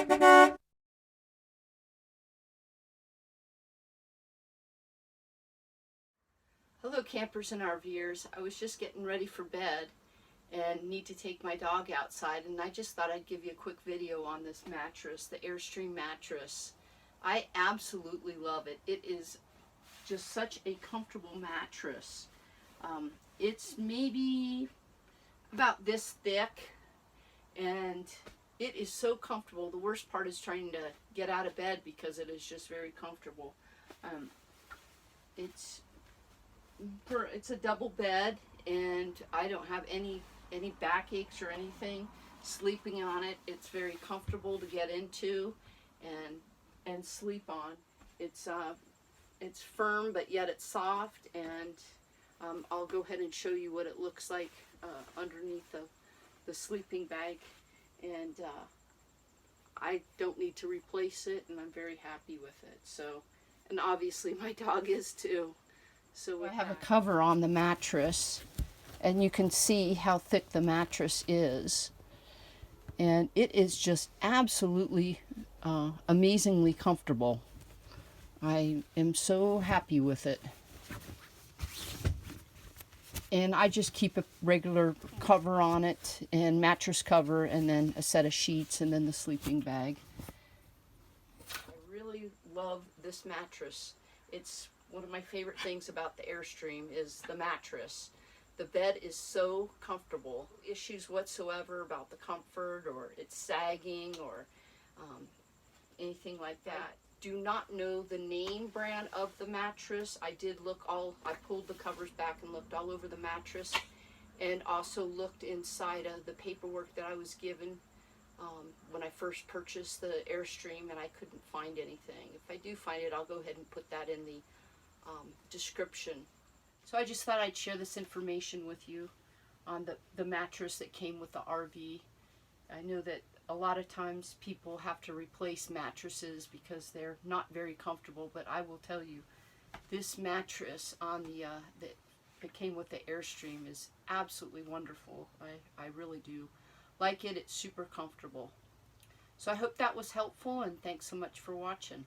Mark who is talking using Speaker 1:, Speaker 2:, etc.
Speaker 1: Hello campers and RVers. I was just getting ready for bed and need to take my dog outside, and I just thought I'd give you a quick video on this mattress, the Airstream mattress. I absolutely love it. It is just such a comfortable mattress. It's maybe about this thick, and it is so comfortable. The worst part is trying to get out of bed because it is just very comfortable. It's a double bed, and I don't have any backaches or anything sleeping on it. It's very comfortable to get into and sleep on. It's firm, but yet it's soft, and I'll go ahead and show you what it looks like underneath the sleeping bag. And I don't need to replace it, and I'm very happy with it. So, and obviously my dog is too. So I have a cover on the mattress, and you can see how thick the mattress is. And it is just absolutely amazingly comfortable. I am so happy with it. And I just keep a regular cover on it, and mattress cover, and then a set of sheets, and then the sleeping bag. I really love this mattress. It's one of my favorite things about the Airstream is the mattress. The bed is so comfortable. Issues whatsoever about the comfort or it's sagging or anything like that. Do not know the name brand of the mattress. I pulled the covers back and looked all over the mattress, and also looked inside of the paperwork that I was given when I first purchased the Airstream, and I couldn't find anything. If I do find it, I'll go ahead and put that in the description. So I just thought I'd share this information with you on the mattress that came with the RV. I know that a lot of times people have to replace mattresses because they're not very comfortable, but I will tell you, this mattress on that came with the Airstream is absolutely wonderful. I really do like it. It's super comfortable. So I hope that was helpful, and thanks so much for watching.